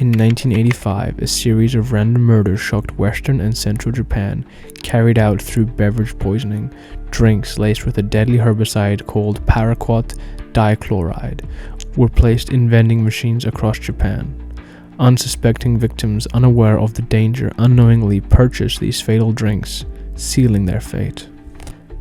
In 1985, a series of random murders shocked Western and Central Japan, carried out through beverage poisoning. Drinks laced with a deadly herbicide called paraquat dichloride were placed in vending machines across Japan. Unsuspecting victims, unaware of the danger, unknowingly purchased these fatal drinks, sealing their fate.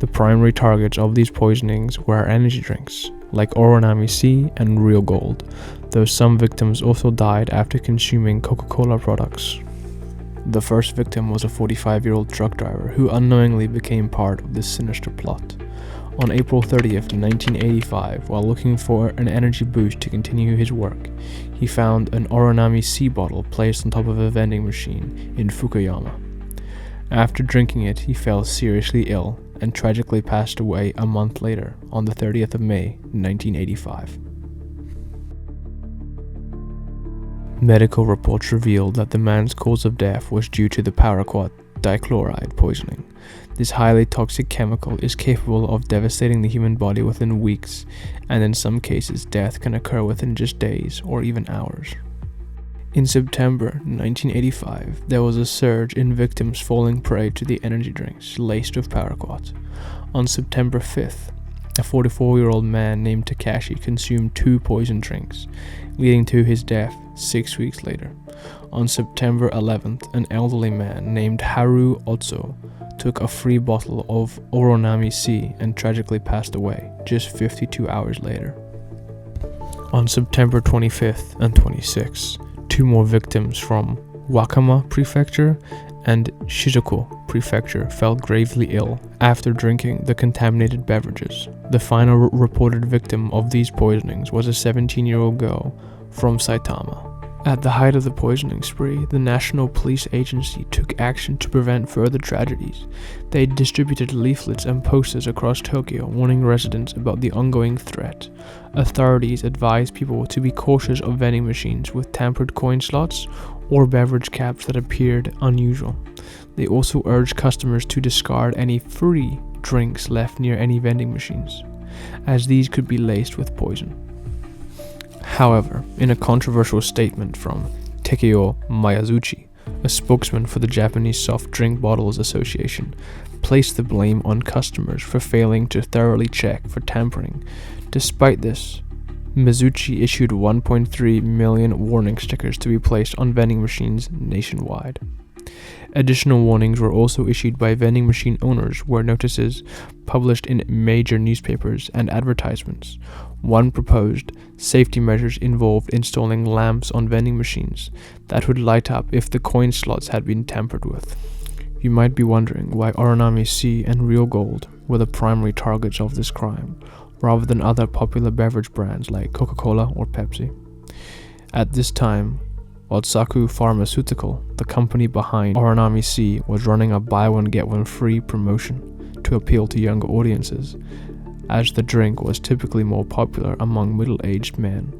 The primary targets of these poisonings were energy drinks, like Oronami C and Real Gold, though some victims also died after consuming Coca-Cola products. The first victim was a 45-year-old truck driver who unknowingly became part of this sinister plot. On April 30th, 1985, while looking for an energy boost to continue his work, he found an Oronami C bottle placed on top of a vending machine in Fukuyama. After drinking it, he fell seriously ill and tragically passed away a month later, on the 30th of May, 1985. Medical reports revealed that the man's cause of death was due to the paraquat dichloride poisoning. This highly toxic chemical is capable of devastating the human body within weeks, and in some cases death can occur within just days or even hours. In September 1985, there was a surge in victims falling prey to the energy drinks laced with paraquat. On September 5th, a 44-year-old man named Takashi consumed 2 poison drinks, leading to his death 6 weeks later. On September 11th, an elderly man named Haru Otso took a free bottle of Oronami C and tragically passed away just 52 hours later. On September 25th and 26th, 2 more victims from Wakama Prefecture and Shizuoka Prefecture fell gravely ill after drinking the contaminated beverages. The final reported victim of these poisonings was a 17-year-old girl from Saitama. At the height of the poisoning spree, the National Police Agency took action to prevent further tragedies. They distributed leaflets and posters across Tokyo warning residents about the ongoing threat. Authorities advised people to be cautious of vending machines with tampered coin slots or beverage caps that appeared unusual. They also urged customers to discard any free drinks left near any vending machines, as these could be laced with poison. However, in a controversial statement from Takeo Miyazuchi, a spokesman for the Japanese Soft Drink Bottles Association, placed the blame on customers for failing to thoroughly check for tampering. Despite this, Mizuchi issued 1.3 million warning stickers to be placed on vending machines nationwide. Additional warnings were also issued by vending machine owners, where notices published in major newspapers and advertisements. One proposed safety measures involved installing lamps on vending machines that would light up if the coin slots had been tampered with. You might be wondering why Oronami C and Real Gold were the primary targets of this crime, rather than other popular beverage brands like Coca-Cola or Pepsi. At this time, Otsaku Pharmaceutical, the company behind Oronami C, was running a buy one get one free promotion to appeal to younger audiences, as the drink was typically more popular among middle-aged men.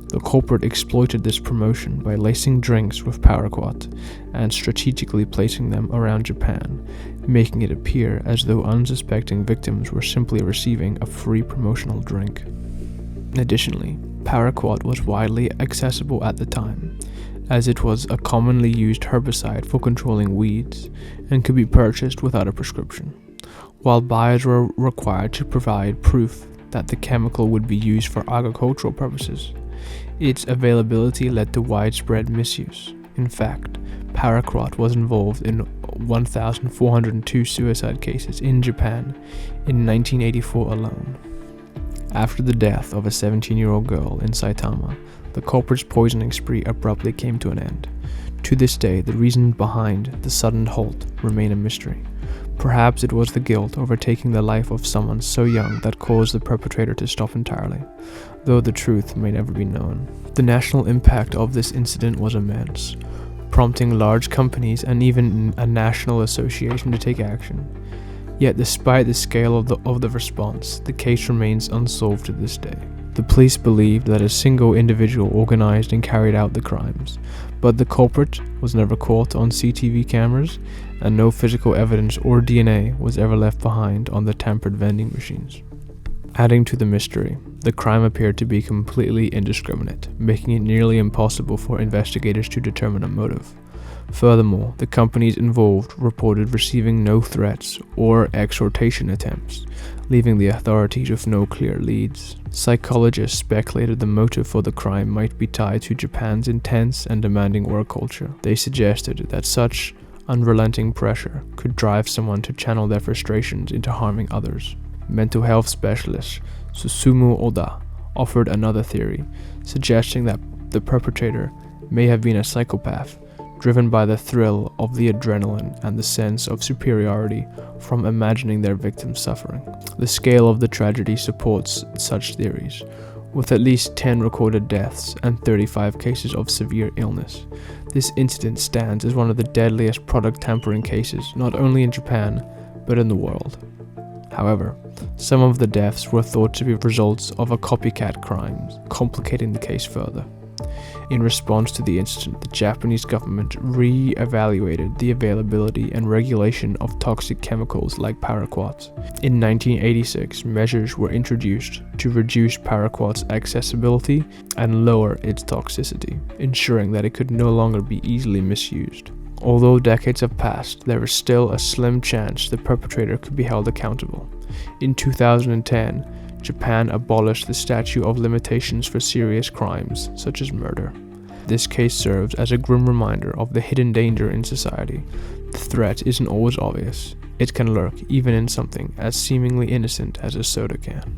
The culprit exploited this promotion by lacing drinks with paraquat and strategically placing them around Japan, making it appear as though unsuspecting victims were simply receiving a free promotional drink. Additionally, paraquat was widely accessible at the time, as it was a commonly used herbicide for controlling weeds and could be purchased without a prescription. While buyers were required to provide proof that the chemical would be used for agricultural purposes, its availability led to widespread misuse. In fact, paraquat was involved in 1,402 suicide cases in Japan in 1984 alone. After the death of a 17-year-old girl in Saitama, the culprit's poisoning spree abruptly came to an end. To this day, the reason behind the sudden halt remain a mystery. Perhaps it was the guilt overtaking the life of someone so young that caused the perpetrator to stop entirely, though the truth may never be known. The national impact of this incident was immense, prompting large companies and even a national association to take action. Yet despite the scale of the response, the case remains unsolved to this day. The police believed that a single individual organized and carried out the crimes, but the culprit was never caught on CCTV cameras, and no physical evidence or DNA was ever left behind on the tampered vending machines. Adding to the mystery, The crime appeared to be completely indiscriminate, making it nearly impossible for investigators to determine a motive. Furthermore, the companies involved reported receiving no threats or extortion attempts, leaving the authorities with no clear leads. Psychologists speculated the motive for the crime might be tied to Japan's intense and demanding work culture. They suggested that such unrelenting pressure could drive someone to channel their frustrations into harming others. Mental health specialist Susumu Oda offered another theory, suggesting that the perpetrator may have been a psychopath, driven by the thrill of the adrenaline and the sense of superiority from imagining their victims suffering. The scale of the tragedy supports such theories, with at least 10 recorded deaths and 35 cases of severe illness. This incident stands as one of the deadliest product tampering cases, not only in Japan, but in the world. However, some of the deaths were thought to be results of a copycat crime, complicating the case further. In response to the incident, the Japanese government re-evaluated the availability and regulation of toxic chemicals like paraquats. In 1986, measures were introduced to reduce paraquat's accessibility and lower its toxicity, ensuring that it could no longer be easily misused. Although decades have passed, there is still a slim chance the perpetrator could be held accountable. In 2010, Japan abolished the statute of limitations for serious crimes, such as murder. This case serves as a grim reminder of the hidden danger in society. The threat isn't always obvious. It can lurk even in something as seemingly innocent as a soda can.